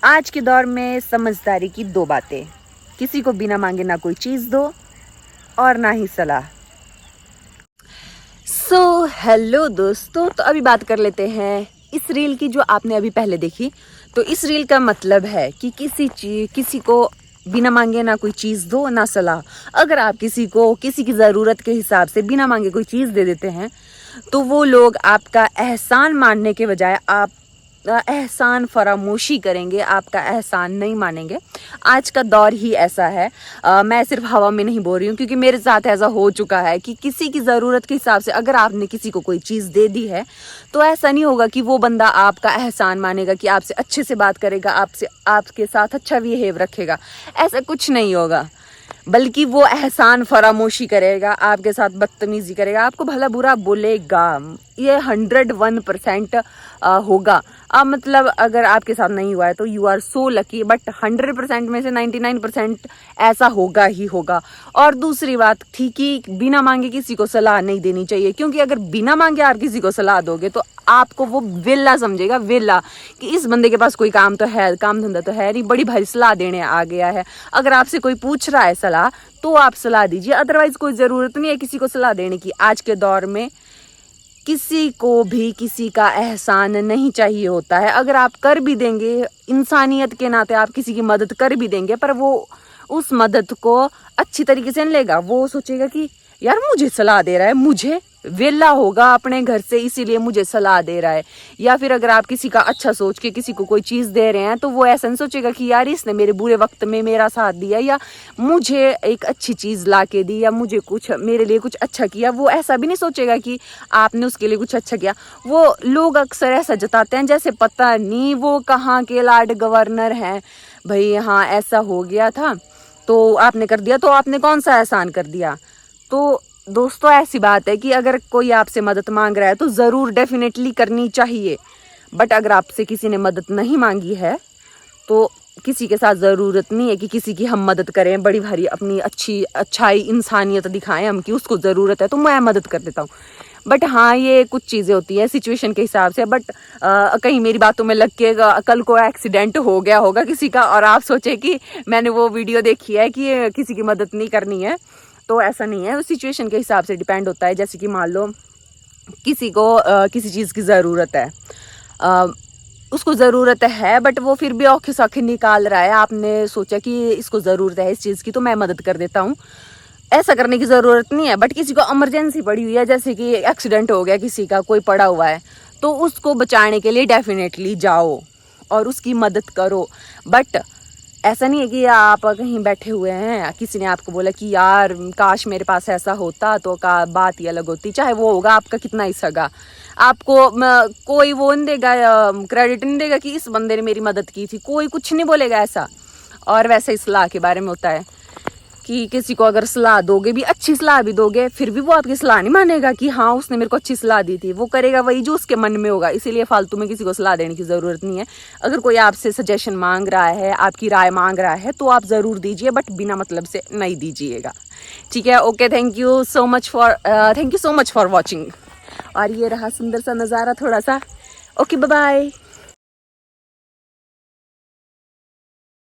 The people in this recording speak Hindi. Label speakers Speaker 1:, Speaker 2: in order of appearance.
Speaker 1: आज के दौर में समझदारी की दो बातें, किसी को बिना मांगे ना कोई चीज़ दो और ना ही सलाह। हेलो दोस्तों, तो अभी बात कर लेते हैं इस रील की जो आपने अभी पहले देखी। तो इस रील का मतलब है कि किसी को बिना मांगे ना कोई चीज़ दो ना सलाह। अगर आप किसी को किसी की ज़रूरत के हिसाब से बिना मांगे कोई चीज़ दे देते हैं तो वो लोग आपका एहसान मानने के बजाय आप एहसान फरामोशी करेंगे, आपका एहसान नहीं मानेंगे। आज का दौर ही ऐसा है। मैं सिर्फ हवा में नहीं बोल रही हूँ, क्योंकि मेरे साथ ऐसा हो चुका है कि किसी की ज़रूरत के हिसाब से अगर आपने किसी को कोई चीज़ दे दी है तो ऐसा नहीं होगा कि वो बंदा आपका एहसान मानेगा, कि आपसे अच्छे से बात करेगा, आपके साथ अच्छा बिहेव रखेगा। ऐसा कुछ नहीं होगा, बल्कि वो एहसान फरामोशी करेगा, आपके साथ बदतमीजी करेगा, आपको भला बुरा बोलेगा। ये 101% होगा। अब मतलब अगर आपके साथ नहीं हुआ है तो you are so lucky, but 100% में से 99% ऐसा होगा ही होगा। और दूसरी बात थी कि बिना मांगे किसी को सलाह नहीं देनी चाहिए, क्योंकि अगर बिना मांगे आप किसी को सलाह दोगे तो आपको वो वेला समझेगा, वेला, कि इस बंदे के पास कोई काम तो है, काम धंधा तो है नहीं, बड़ी भारी सलाह देने आ गया है। अगर आपसे कोई पूछ रहा है सलाह तो आप सलाह दीजिए, अदरवाइज कोई ज़रूरत नहीं है किसी को सलाह देने की। आज के दौर में किसी को भी किसी का एहसान नहीं चाहिए होता है। अगर आप कर भी देंगे, इंसानियत के नाते आप किसी की मदद कर भी देंगे, पर वो उस मदद को अच्छी तरीके से नहीं लेगा। वो सोचेगा कि यार मुझे सलाह दे रहा है, मुझे वेला होगा अपने घर से इसीलिए मुझे सलाह दे रहा है। या फिर अगर आप किसी का अच्छा सोच के किसी को कोई चीज़ दे रहे हैं तो वो ऐसा नहीं सोचेगा कि यार इसने मेरे बुरे वक्त में मेरा साथ दिया, या मुझे एक अच्छी चीज़ ला के दी, या मुझे कुछ मेरे लिए कुछ अच्छा किया। वो ऐसा भी नहीं सोचेगा कि आपने उसके लिए कुछ अच्छा किया। वो लोग अक्सर ऐसा जताते हैं जैसे पता नहीं वो कहाँ के लॉर्ड गवर्नर हैं। भाई हाँ, ऐसा हो गया था तो आपने कर दिया, तो आपने कौन सा एहसान कर दिया। तो दोस्तों ऐसी बात है कि अगर कोई आपसे मदद मांग रहा है तो ज़रूर डेफिनेटली करनी चाहिए, बट अगर आपसे किसी ने मदद नहीं मांगी है तो किसी के साथ ज़रूरत नहीं है कि किसी की हम मदद करें, बड़ी भारी अपनी अच्छाई इंसानियत दिखाएं हम कि उसको ज़रूरत है तो मैं मदद कर देता हूँ। बट हाँ, ये कुछ चीज़ें होती हैं सिचुएशन के हिसाब से। बट कहीं मेरी बातों में लग के कल को एक्सीडेंट हो गया होगा किसी का और आप सोचे कि मैंने वो वीडियो देखी है कि किसी की मदद नहीं करनी है, तो ऐसा नहीं है। उस सिचुएशन के हिसाब से डिपेंड होता है। जैसे कि मान लो किसी को किसी चीज़ की ज़रूरत है, उसको ज़रूरत है बट वो फिर भी औखे सौखे निकाल रहा है। आपने सोचा कि इसको ज़रूरत है इस चीज़ की तो मैं मदद कर देता हूँ। ऐसा करने की ज़रूरत नहीं है। बट किसी को इमरजेंसी पड़ी हुई है, जैसे कि एक्सीडेंट हो गया किसी का, कोई पड़ा हुआ है, तो उसको बचाने के लिए डेफिनेटली जाओ और उसकी मदद करो। बट ऐसा नहीं है कि आप कहीं बैठे हुए हैं, किसी ने आपको बोला कि यार काश मेरे पास ऐसा होता तो का बात ही अलग होती। चाहे वो होगा आपका कितना ही सगा, आपको कोई वो नहीं देगा, क्रेडिट नहीं देगा कि इस बंदे ने मेरी मदद की थी, कोई कुछ नहीं बोलेगा ऐसा। और वैसे ही सलाह के बारे में होता है कि किसी को अगर सलाह दोगे भी, अच्छी सलाह भी दोगे, फिर भी वो आपकी सलाह नहीं मानेगा कि हाँ उसने मेरे को अच्छी सलाह दी थी। वो करेगा वही जो उसके मन में होगा। इसीलिए फालतू में किसी को सलाह देने की ज़रूरत नहीं है। अगर कोई आपसे सजेशन मांग रहा है, आपकी राय मांग रहा है, तो आप ज़रूर दीजिए, बट बिना मतलब से नहीं दीजिएगा। ठीक है, okay, thank you so much for watching. और ये रहा सुंदर सा नज़ारा थोड़ा सा। Okay, bye bye.